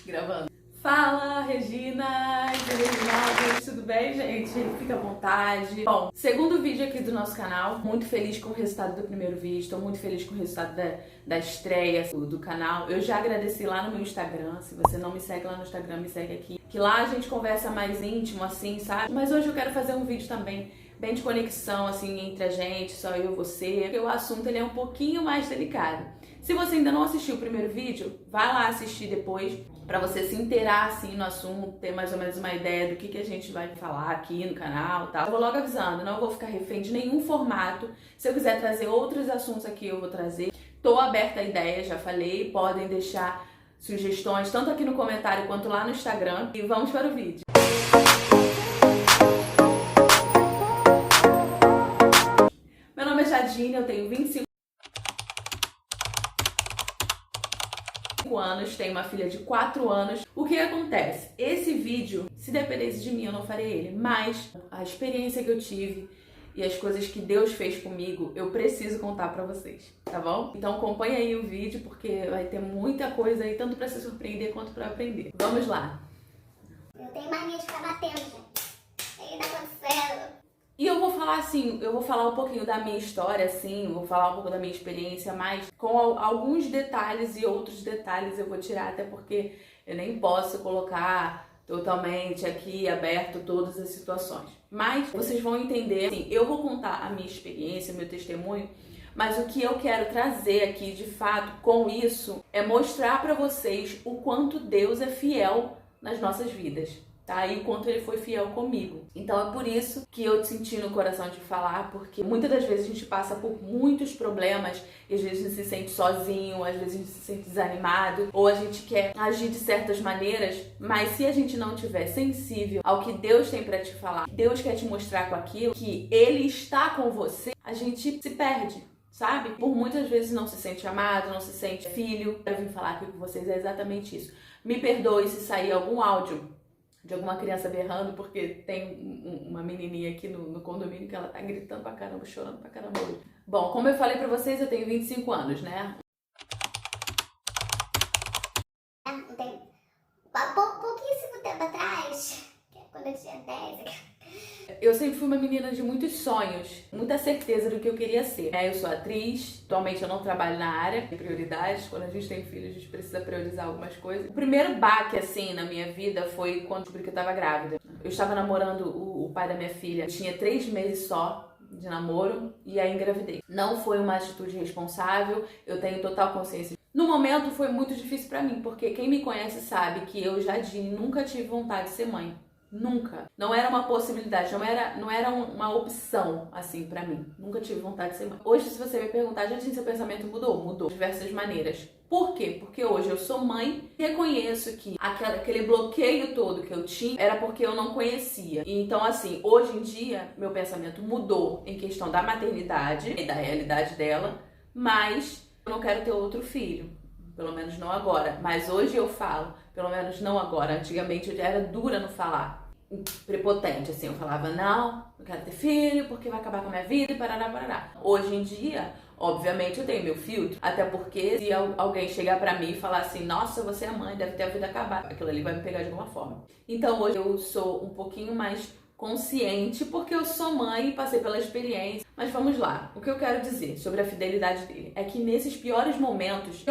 Gravando. Fala, Reginas e Reginaldos, tudo bem, gente? Fica à vontade. Bom, segundo vídeo aqui do nosso canal, muito feliz com o resultado do primeiro vídeo, estou muito feliz com o resultado da estreia do canal. Eu já agradeci lá no meu Instagram, se você não me segue lá no Instagram, me segue aqui, que lá a gente conversa mais íntimo, assim, sabe? Mas hoje eu quero fazer um vídeo também bem de conexão, assim, entre a gente, só eu e você, porque o assunto ele é um pouquinho mais delicado. Se você ainda não assistiu o primeiro vídeo, vai lá assistir depois, pra você se inteirar, assim, no assunto, ter mais ou menos uma ideia do que a gente vai falar aqui no canal e tal. Eu vou logo avisando, não vou ficar refém de nenhum formato. Se eu quiser trazer outros assuntos aqui, eu vou trazer. Tô aberta a ideias, já falei, podem deixar sugestões, tanto aqui no comentário quanto lá no Instagram. E vamos para o vídeo. Meu nome é Jadine, eu tenho 25 anos, tenho uma filha de 4 anos. O que acontece? Esse vídeo, se dependesse de mim, eu não faria ele, mas a experiência que eu tive e as coisas que Deus fez comigo, eu preciso contar pra vocês, tá bom? Então acompanha aí o vídeo, porque vai ter muita coisa aí, tanto pra se surpreender quanto pra aprender. Vamos lá! Eu tenho mania de ficar batendo, gente. O que tá acontecendo? E eu vou falar assim, eu vou falar um pouquinho da minha história, assim, vou falar um pouco da minha experiência, mas com alguns detalhes e outros detalhes eu vou tirar, até porque eu nem posso colocar totalmente aqui aberto todas as situações. Mas vocês vão entender, assim, eu vou contar a minha experiência, meu testemunho, mas o que eu quero trazer aqui, de fato, com isso, é mostrar pra vocês o quanto Deus é fiel nas nossas vidas. Tá? E o quanto ele foi fiel comigo. Então é por isso que eu te senti no coração de falar, porque muitas das vezes a gente passa por muitos problemas e às vezes a gente se sente sozinho, às vezes a gente se sente desanimado, ou a gente quer agir de certas maneiras, mas se a gente não estiver sensível ao que Deus tem pra te falar, Deus quer te mostrar com aquilo, que Ele está com você, a gente se perde. Sabe? Por muitas vezes não se sente amado, não se sente filho. Eu vim falar aqui com vocês é exatamente isso. Me perdoe se sair algum áudio de alguma criança berrando, porque tem uma menininha aqui no condomínio que ela tá gritando pra caramba, chorando pra caramba hoje. Bom, como eu falei pra vocês, eu tenho 25 anos, né? Tem pouquíssimo tempo atrás, que é quando eu tinha 10. Eu sempre fui uma menina de muitos sonhos, muita certeza do que eu queria ser. Eu sou atriz, atualmente eu não trabalho na área, tem prioridades. Quando a gente tem filho, a gente precisa priorizar algumas coisas. O primeiro baque, assim, na minha vida foi quando descobri que eu tava grávida. Eu estava namorando o pai da minha filha, eu tinha 3 meses só de namoro e aí engravidei. Não foi uma atitude responsável, eu tenho total consciência. No momento foi muito difícil pra mim, porque quem me conhece sabe que eu, Jadine, nunca tive vontade de ser mãe. Nunca. Não era uma possibilidade, não era uma opção, assim, pra mim. Nunca tive vontade de ser mãe. Hoje, se você me perguntar, já seu pensamento mudou? Mudou. De diversas maneiras. Por quê? Porque hoje eu sou mãe e reconheço que aquele bloqueio todo que eu tinha era porque eu não conhecia. E então, assim, hoje em dia, meu pensamento mudou em questão da maternidade e da realidade dela, mas eu não quero ter outro filho. Pelo menos não agora. Mas hoje eu falo, pelo menos não agora. Antigamente eu já era dura no falar. Prepotente, assim. Eu falava, não quero ter filho porque vai acabar com a minha vida e parará, parará. Hoje em dia, obviamente eu tenho meu filtro. Até porque se alguém chegar pra mim e falar assim, nossa, você é mãe, deve ter a vida acabada. Aquilo ali vai me pegar de alguma forma. Então hoje eu sou um pouquinho mais consciente, porque eu sou mãe e passei pela experiência. Mas vamos lá, o que eu quero dizer sobre a fidelidade dele é que nesses piores momentos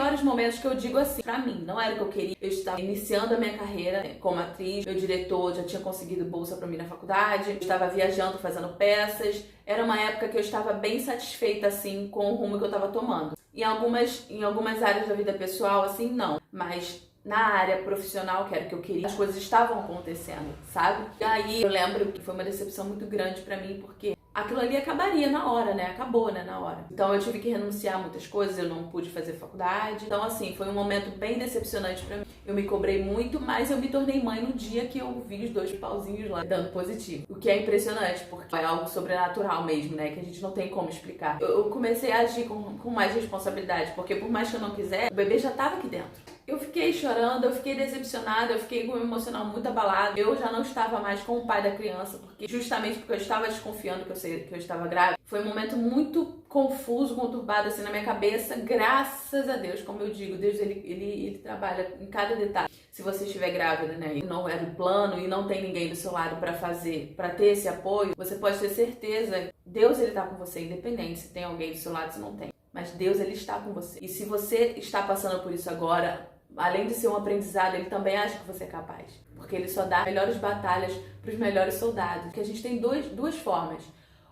que eu digo assim, pra mim, não era o que eu queria. Eu estava iniciando a minha carreira como atriz, meu diretor já tinha conseguido bolsa pra mim na faculdade, eu estava viajando, fazendo peças, era uma época que eu estava bem satisfeita, assim, com o rumo que eu estava tomando. Em algumas áreas da vida pessoal, assim, não, mas na área profissional, que era o que eu queria, as coisas estavam acontecendo, sabe? E aí eu lembro que foi uma decepção muito grande pra mim, porque aquilo ali acabaria na hora, né? Acabou, né? Na hora. Então eu tive que renunciar a muitas coisas, eu não pude fazer faculdade. Então, assim, foi um momento bem decepcionante pra mim. Eu me cobrei muito, mas eu me tornei mãe no dia que eu vi os 2 pauzinhos lá dando positivo. O que é impressionante, porque é algo sobrenatural mesmo, né? Que a gente não tem como explicar. Eu comecei a agir com mais responsabilidade, porque por mais que eu não quisesse, o bebê já tava aqui dentro. Eu fiquei chorando, eu fiquei decepcionada, eu fiquei com o emocional muito abalado. Eu já não estava mais com o pai da criança, justamente porque eu estava desconfiando que eu estava grávida. Foi um momento muito confuso, conturbado assim na minha cabeça. Graças a Deus, como eu digo, Deus ele trabalha em cada detalhe. Se você estiver grávida, né, e não é do plano e não tem ninguém do seu lado para ter esse apoio, você pode ter certeza, Deus ele tá com você, independente se tem alguém do seu lado, se não tem. Mas Deus ele está com você. E se você está passando por isso agora, além de ser um aprendizado, ele também acha que você é capaz. Porque ele só dá melhores batalhas para os melhores soldados. Porque a gente tem duas formas.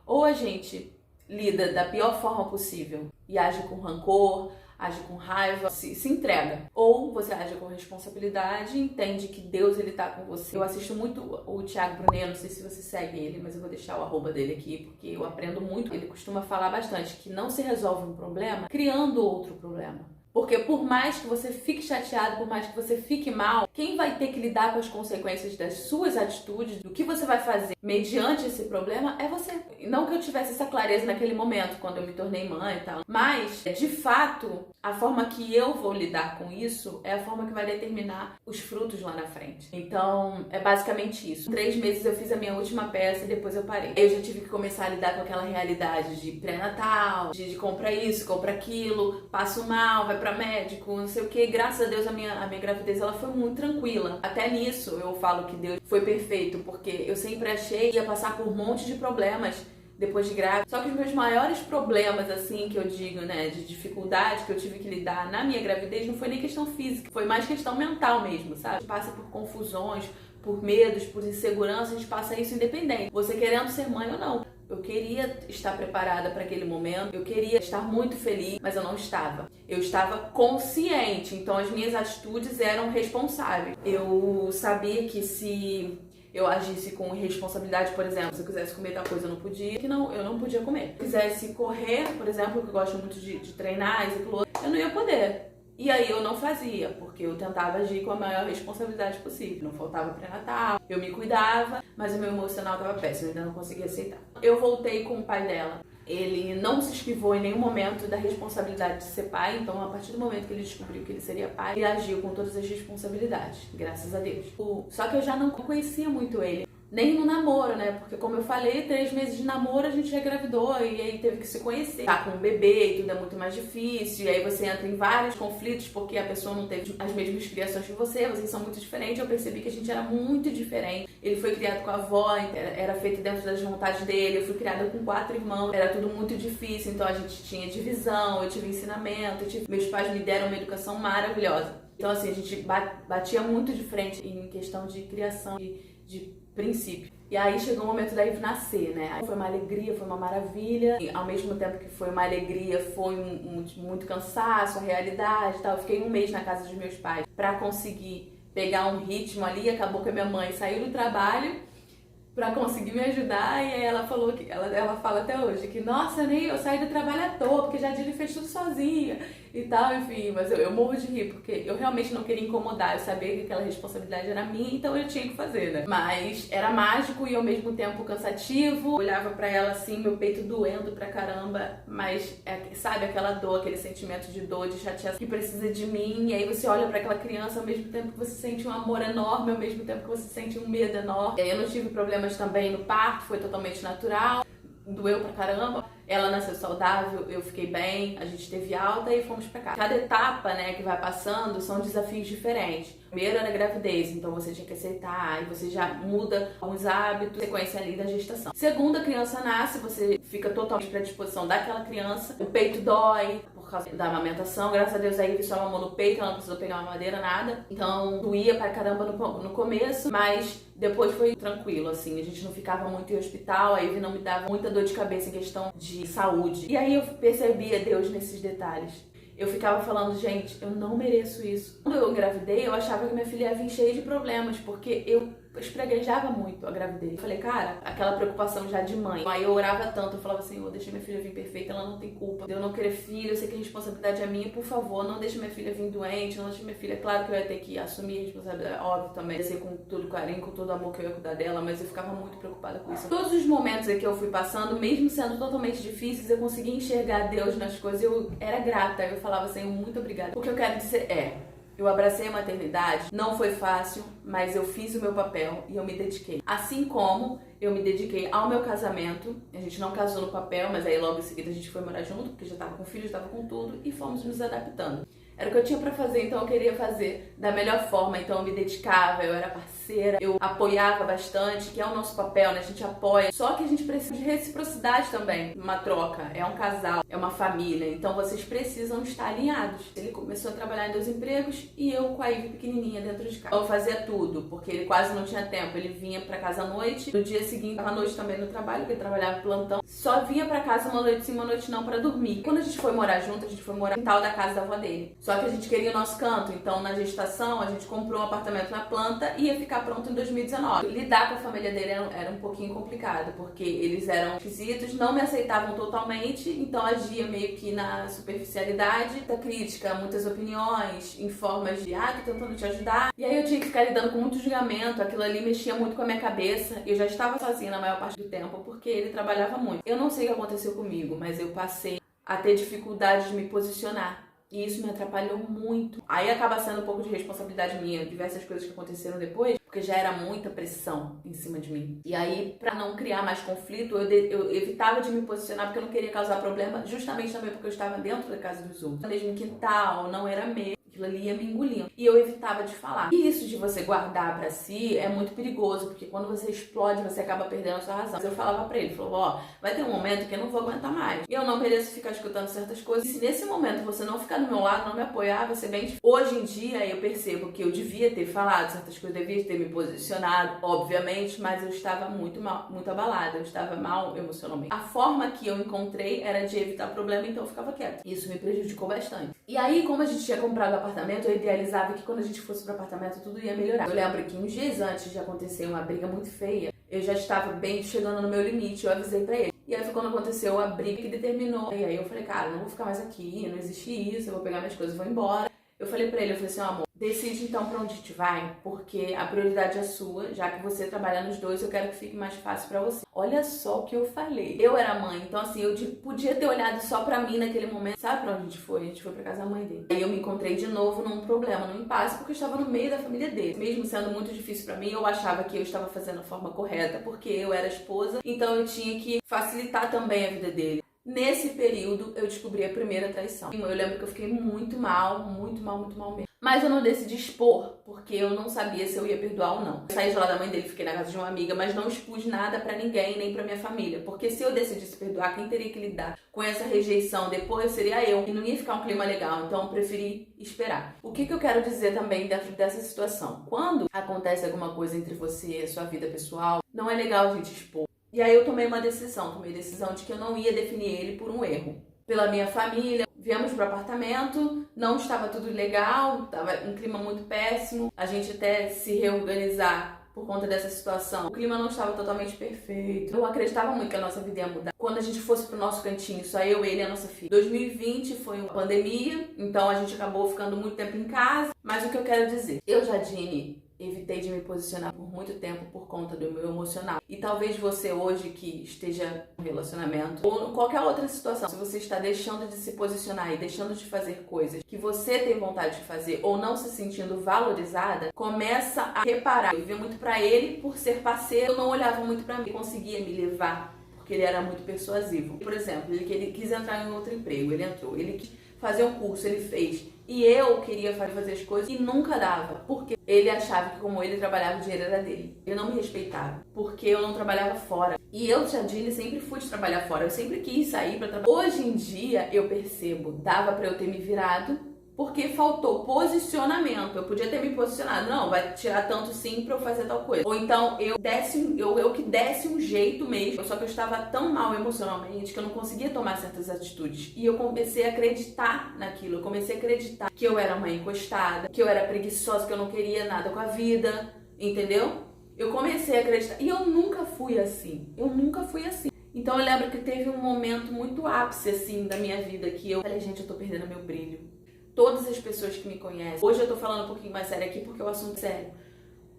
Ou a gente lida da pior forma possível e age com rancor, age com raiva, se entrega. Ou você age com responsabilidade e entende que Deus ele tá com você. Eu assisto muito o Thiago Brunet, não sei se você segue ele, mas eu vou deixar o arroba dele aqui, porque eu aprendo muito. Ele costuma falar bastante que não se resolve um problema criando outro problema. Porque por mais que você fique chateado, por mais que você fique mal, quem vai ter que lidar com as consequências das suas atitudes, do que você vai fazer mediante esse problema, é você. Não que eu tivesse essa clareza naquele momento, quando eu me tornei mãe e tal. Mas, de fato, a forma que eu vou lidar com isso é a forma que vai determinar os frutos lá na frente. Então, é basicamente isso. Em 3 meses eu fiz a minha última peça e depois eu parei. Eu já tive que começar a lidar com aquela realidade de pré-natal, de compra isso, compra aquilo, passo mal, vai pra médico, não sei o que. Graças a Deus a minha gravidez ela foi muito tranquila. Até nisso eu falo que Deus foi perfeito, porque eu sempre achei que ia passar por um monte de problemas depois de grávida. Só que os meus maiores problemas, assim, que eu digo, né, de dificuldade que eu tive que lidar na minha gravidez não foi nem questão física, foi mais questão mental mesmo, sabe? A gente passa por confusões, por medos, por insegurança, a gente passa isso independente. Você querendo ser mãe ou não. Eu queria estar preparada para aquele momento, eu queria estar muito feliz, mas eu não estava. Eu estava consciente, então as minhas atitudes eram responsáveis. Eu sabia que se eu agisse com irresponsabilidade, por exemplo, se eu quisesse comer tal coisa eu não podia, eu não podia comer. Se eu quisesse correr, por exemplo, que eu gosto muito de treinar, eu não ia poder. E aí eu não fazia, porque eu tentava agir com a maior responsabilidade possível. Não faltava pré-natal, eu me cuidava, mas o meu emocional estava péssimo, eu ainda não conseguia aceitar. Eu voltei com o pai dela. Ele não se esquivou em nenhum momento da responsabilidade de ser pai, então a partir do momento que ele descobriu que ele seria pai, ele agiu com todas as responsabilidades, graças a Deus. Só que eu já não conhecia muito ele. Nem no namoro, né? Porque como eu falei, 3 meses de namoro a gente já engravidou e aí teve que se conhecer. Tá com um bebê e tudo é muito mais difícil. E aí você entra em vários conflitos porque a pessoa não teve as mesmas criações que vocês são muito diferentes. Eu percebi que a gente era muito diferente. Ele foi criado com a avó, era feito dentro das vontades dele. Eu fui criada com 4 irmãos, era tudo muito difícil. Então a gente tinha divisão, eu tive ensinamento, meus pais me deram uma educação maravilhosa. Então assim, a gente batia muito de frente em questão de criação, de princípio. E aí chegou o momento da Eve nascer, né? Aí foi uma alegria, foi uma maravilha. E ao mesmo tempo que foi uma alegria, foi muito cansaço, a realidade e tal. Eu fiquei 1 mês na casa dos meus pais pra conseguir pegar um ritmo ali. Acabou que a minha mãe saiu do trabalho pra conseguir me ajudar, e aí ela falou que ela fala até hoje que nossa, eu saí do trabalho à toa, porque já ele fez tudo sozinha e tal, enfim, mas eu morro de rir, porque eu realmente não queria incomodar, eu sabia que aquela responsabilidade era minha, então eu tinha que fazer, né? Mas era mágico e ao mesmo tempo cansativo, eu olhava pra ela assim, meu peito doendo pra caramba, mas sabe aquela dor, aquele sentimento de dor, de chateação que precisa de mim, e aí você olha pra aquela criança ao mesmo tempo que você sente um amor enorme, ao mesmo tempo que você sente um medo enorme. E aí eu não tive problemas também no parto, foi totalmente natural, doeu pra caramba. Ela nasceu saudável, eu fiquei bem, a gente teve alta e fomos pra casa. Cada etapa, né, que vai passando são desafios diferentes. Primeiro era a gravidez, então você tinha que aceitar, e você já muda alguns hábitos, sequência ali da gestação. Segundo, a criança nasce, você fica totalmente pra disposição daquela criança, o peito dói por causa da amamentação, graças a Deus aí só mamou no peito, ela não precisou pegar uma madeira, nada. Então doía pra caramba no começo, mas depois foi tranquilo, assim, a gente não ficava muito em hospital, aí não me dava muita dor de cabeça em questão de saúde. E aí eu percebia Deus nesses detalhes. Eu ficava falando, gente, eu não mereço isso. Quando eu engravidei, eu achava que minha filha ia vir cheia de problemas, porque eu espreguejava muito a gravidez. Eu falei, cara, aquela preocupação já de mãe. Aí eu orava tanto, eu falava assim, eu deixei minha filha vir perfeita, ela não tem culpa. Eu não querer filho, eu sei que a responsabilidade é minha, por favor, não deixe minha filha vir doente, não deixe minha filha... Claro que eu ia ter que assumir a responsabilidade, óbvio também, ia ser com todo carinho, com todo amor que eu ia cuidar dela, mas eu ficava muito preocupada com isso. Todos os momentos que eu fui passando, mesmo sendo totalmente difíceis, eu conseguia enxergar Deus nas coisas, eu era grata, eu falava assim, muito obrigada. O que eu quero dizer Eu abracei a maternidade, não foi fácil, mas eu fiz o meu papel e eu me dediquei. Assim como eu me dediquei ao meu casamento, a gente não casou no papel, mas aí logo em seguida a gente foi morar junto, porque já tava com filho, já tava com tudo, e fomos nos adaptando. Era o que eu tinha pra fazer, então eu queria fazer da melhor forma, então eu me dedicava, eu era parceira, eu apoiava bastante, que é o nosso papel, né? A gente apoia, só que a gente precisa de reciprocidade também, uma troca, é um casal, é uma família, então vocês precisam estar alinhados. Ele começou a trabalhar em 2 empregos e eu com a Ivy pequenininha dentro de casa. Eu fazia tudo, porque ele quase não tinha tempo, ele vinha pra casa à noite, no dia seguinte, à noite também no trabalho, porque ele trabalhava plantão, só vinha pra casa uma noite sim, uma noite não pra dormir. Quando a gente foi morar junto, a gente foi morar no quintal da casa da avó dele. Só que a gente queria o nosso canto, então na gestação a gente comprou um apartamento na planta e ia ficar pronto em 2019. Lidar com a família dele era um pouquinho complicado, porque eles eram esquisitos, não me aceitavam totalmente, então agia meio que na superficialidade, muita crítica, muitas opiniões, em formas de tô tentando te ajudar. E aí eu tinha que ficar lidando com muito julgamento, aquilo ali mexia muito com a minha cabeça. Eu já estava sozinha na maior parte do tempo, porque ele trabalhava muito. Eu não sei o que aconteceu comigo, mas eu passei a ter dificuldade de me posicionar. E isso me atrapalhou muito. Aí acaba sendo um pouco de responsabilidade minha, diversas coisas que aconteceram depois, porque já era muita pressão em cima de mim. E aí, pra não criar mais conflito, eu evitava de me posicionar porque eu não queria causar problema, justamente também porque eu estava dentro da casa dos outros. Mesmo no quintal, não era meu. Aquilo ali ia me engolindo. E eu evitava de falar. E isso de você guardar pra si é muito perigoso, porque quando você explode, você acaba perdendo a sua razão. Mas eu falava pra ele, falou, vai ter um momento que eu não vou aguentar mais. E eu não mereço ficar escutando certas coisas. E se nesse momento você não ficar do meu lado, não me apoiar, vai ser bem difícil. Hoje em dia eu percebo que eu devia ter falado certas coisas, devia ter me posicionado, obviamente, mas eu estava muito mal, muito abalada, eu estava mal emocionalmente. A forma que eu encontrei era de evitar problema, então eu ficava quieta. Isso me prejudicou bastante. E aí, como a gente tinha comprado apartamento, eu idealizava que quando a gente fosse pro apartamento tudo ia melhorar. Eu lembro que uns dias antes de acontecer uma briga muito feia, eu já estava bem chegando no meu limite, eu avisei pra ele. E aí foi quando aconteceu a briga que determinou. E aí eu falei, cara, não vou ficar mais aqui, não existe isso, eu vou pegar minhas coisas e vou embora. Eu falei pra ele, eu falei assim, amor, decide então pra onde a gente vai, porque a prioridade é sua, já que você trabalha nos dois, eu quero que fique mais fácil pra você. Olha só o que eu falei. Eu era mãe, então assim, eu podia ter olhado só pra mim naquele momento. Sabe pra onde a gente foi? A gente foi pra casa da mãe dele. Aí eu me encontrei de novo num problema, num impasse, porque eu estava no meio da família dele. Mesmo sendo muito difícil pra mim, eu achava que eu estava fazendo a forma correta, porque eu era esposa, então eu tinha que facilitar também a vida dele. Nesse período, eu descobri a primeira traição. Eu lembro que eu fiquei muito mal mesmo. Mas eu não decidi expor, porque eu não sabia se eu ia perdoar ou não. Eu saí de lá da mãe dele, fiquei na casa de uma amiga, mas não expus nada pra ninguém, nem pra minha família. Porque se eu decidisse perdoar, quem teria que lidar com essa rejeição depois seria eu. E não ia ficar um clima legal, então eu preferi esperar. O que eu quero dizer também dentro dessa situação? Quando acontece alguma coisa entre você e a sua vida pessoal, não é legal a gente expor. E aí eu tomei a decisão de que eu não ia definir ele por um erro. Pela minha família, viemos pro apartamento, não estava tudo legal, estava um clima muito péssimo, a gente até se reorganizar por conta dessa situação. O clima não estava totalmente perfeito. Eu acreditava muito que a nossa vida ia mudar. Quando a gente fosse pro nosso cantinho, só eu, ele e a nossa filha. 2020 foi uma pandemia, então a gente acabou ficando muito tempo em casa. Mas o que eu quero dizer? Eu, Jadine, evitei de me posicionar por muito tempo por conta do meu emocional. E talvez você hoje que esteja em relacionamento ou em qualquer outra situação, se você está deixando de se posicionar e deixando de fazer coisas que você tem vontade de fazer ou não se sentindo valorizada, começa a reparar. Eu vivia muito pra ele por ser parceiro, eu não olhava muito pra mim, conseguia me levar porque ele era muito persuasivo. Por exemplo, ele quis entrar em outro emprego, ele entrou, ele quis fazer um curso, ele fez. E eu queria fazer as coisas e nunca dava, porque ele achava que como ele trabalhava, o dinheiro era dele. Ele não me respeitava, porque eu não trabalhava fora. E eu, Jadine, sempre fui de trabalhar fora, eu sempre quis sair pra trabalhar. Hoje em dia, eu percebo, dava pra eu ter me virado, porque faltou posicionamento. Eu podia ter me posicionado, não, vai tirar tanto sim pra eu fazer tal coisa. Ou então eu que desse um jeito mesmo, só que eu estava tão mal emocionalmente que eu não conseguia tomar certas atitudes. E eu comecei a acreditar naquilo, eu comecei a acreditar que eu era mãe encostada, que eu era preguiçosa, que eu não queria nada com a vida, entendeu? Eu comecei a acreditar, e eu nunca fui assim, Então eu lembro que teve um momento muito ápice assim da minha vida que eu falei, gente, eu tô perdendo meu brilho. Todas as pessoas que me conhecem, hoje eu tô falando um pouquinho mais sério aqui porque o assunto é sério,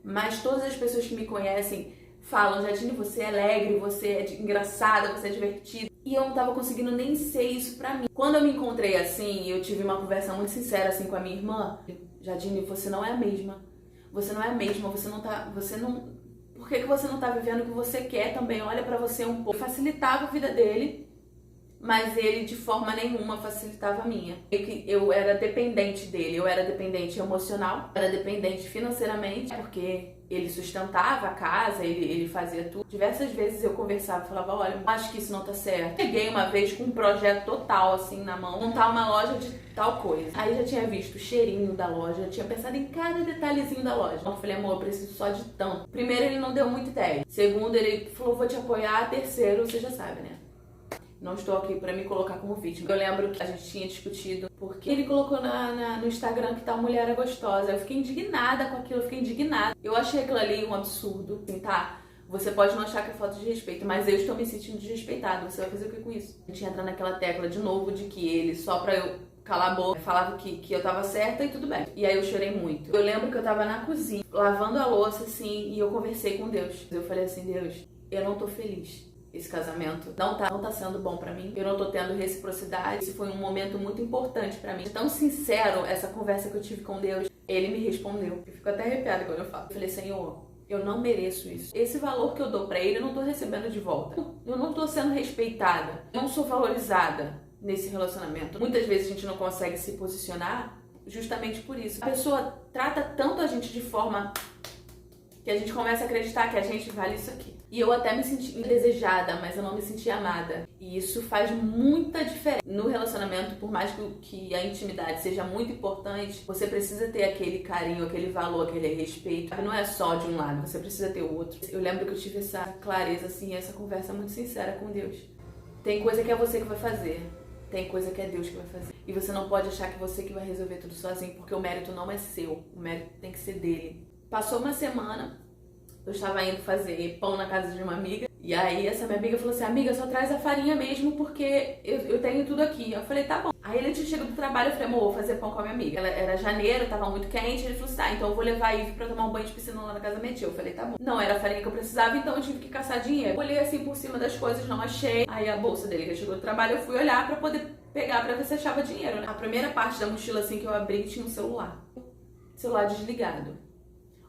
mas todas as pessoas que me conhecem falam, Jadine, você é alegre, você é engraçada, você é divertida. E eu não tava conseguindo nem ser isso pra mim. Quando eu me encontrei assim, eu tive uma conversa muito sincera assim com a minha irmã, Jadine, você não é a mesma. Você não é a mesma, por que você não tá vivendo o que você quer também? Olha pra você um pouco. Facilitava a vida dele, mas ele de forma nenhuma facilitava a minha. Eu era dependente dele, eu era dependente emocional, era dependente financeiramente, porque ele sustentava a casa, ele fazia tudo. Diversas vezes eu conversava e falava, olha, acho que isso não tá certo. Cheguei uma vez com um projeto total assim na mão, montar uma loja de tal coisa. Aí já tinha visto o cheirinho da loja, já tinha pensado em cada detalhezinho da loja. Então eu falei, amor, eu preciso só de tanto. Primeiro, ele não deu muita ideia. Segundo, ele falou, vou te apoiar. Terceiro, você já sabe, né? Não estou aqui pra me colocar como vítima. Eu lembro que a gente tinha discutido porque ele colocou no Instagram que tal mulher é gostosa. Eu fiquei indignada com aquilo, eu fiquei indignada. Eu achei aquilo ali um absurdo. Assim, tá, você pode não achar que é falta de respeito, mas eu estou me sentindo desrespeitada. Você vai fazer o que com isso? A gente entra naquela tecla de novo de que ele, só pra eu calar a boca, falava que eu tava certa e tudo bem. E aí eu chorei muito. Eu lembro que eu tava na cozinha, lavando a louça, assim, e eu conversei com Deus. Eu falei assim, Deus, eu não tô feliz. Esse casamento não tá sendo bom pra mim. Eu não tô tendo reciprocidade. Esse foi um momento muito importante pra mim. Tão sincero essa conversa que eu tive com Deus. Ele me respondeu. Eu fico até arrepiada quando eu falo. Eu falei, Senhor, eu não mereço isso. Esse valor que eu dou pra ele, eu não tô recebendo de volta. Eu não tô sendo respeitada. Eu não sou valorizada nesse relacionamento. Muitas vezes a gente não consegue se posicionar justamente por isso. A pessoa trata tanto a gente de forma que a gente começa a acreditar que a gente vale isso aqui. E eu até me senti indesejada, mas eu não me senti amada. E isso faz muita diferença. No relacionamento, por mais que a intimidade seja muito importante, você precisa ter aquele carinho, aquele valor, aquele respeito. Não é só de um lado, você precisa ter o outro. Eu lembro que eu tive essa clareza, assim, essa conversa muito sincera com Deus. Tem coisa que é você que vai fazer. Tem coisa que é Deus que vai fazer. E você não pode achar que você que vai resolver tudo sozinho, porque o mérito não é seu. O mérito tem que ser dele. Passou uma semana, eu estava indo fazer pão na casa de uma amiga. E aí essa minha amiga falou assim, amiga, só traz a farinha mesmo, porque eu tenho tudo aqui. Eu falei, tá bom. Aí ele tinha chegado do trabalho, eu falei, amor, vou fazer pão com a minha amiga. Era janeiro, tava muito quente. Ele falou assim, tá, então eu vou levar a Ivy pra tomar um banho de piscina lá na casa da minha tia. Eu falei, tá bom. Não era a farinha que eu precisava, então eu tive que caçar dinheiro. Olhei assim por cima das coisas, não achei. Aí a bolsa dele que chegou do trabalho, eu fui olhar pra poder pegar pra ver se achava dinheiro, né? A primeira parte da mochila assim que eu abri tinha um celular. Celular desligado.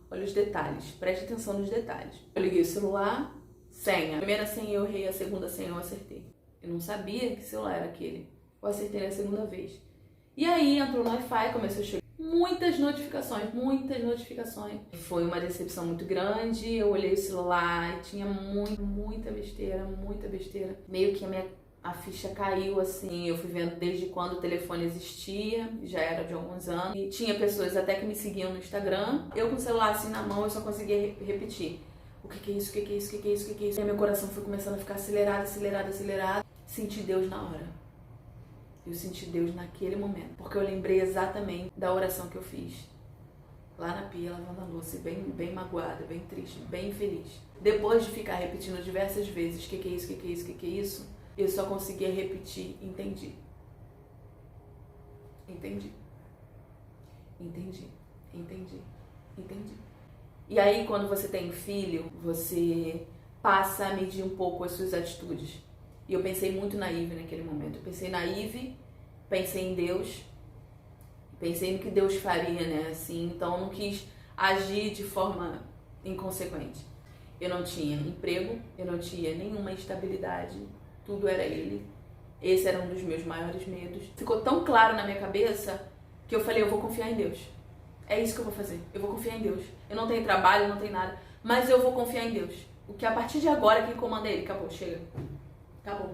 Olha os detalhes, preste atenção nos detalhes. Eu liguei o celular, senha. A primeira senha eu errei, a segunda senha eu acertei. Eu não sabia que celular era aquele. Eu acertei na segunda vez. E aí entrou no Wi-Fi, começou a chegar muitas notificações. Foi uma decepção muito grande. Eu olhei o celular e tinha muita besteira. Meio que a ficha caiu assim, eu fui vendo desde quando o telefone existia, já era de alguns anos, e tinha pessoas até que me seguiam no Instagram. Eu com o celular assim na mão, eu só conseguia repetir. O que é isso, o que é isso, o que é isso, o que é isso? E meu coração foi começando a ficar acelerado. Senti Deus na hora. Eu senti Deus naquele momento, porque eu lembrei exatamente da oração que eu fiz. Lá na pia, lavando a louça, bem magoada, bem triste, bem infeliz. Depois de ficar repetindo diversas vezes, o que é isso, o que é isso, o que é isso? Eu só conseguia repetir, entendi. E aí, quando você tem filho, você passa a medir um pouco as suas atitudes. E eu pensei muito na Ivy naquele momento. Eu pensei na Ivy, pensei em Deus, pensei no que Deus faria, né? Assim, então eu não quis agir de forma inconsequente. Eu não tinha emprego, eu não tinha nenhuma estabilidade. Tudo era ele. Esse era um dos meus maiores medos. Ficou tão claro na minha cabeça que eu falei, eu vou confiar em Deus. É isso que eu vou fazer. Eu vou confiar em Deus. Eu não tenho trabalho, não tenho nada, mas eu vou confiar em Deus. O que a partir de agora quem comanda é ele. Acabou, chega. Acabou.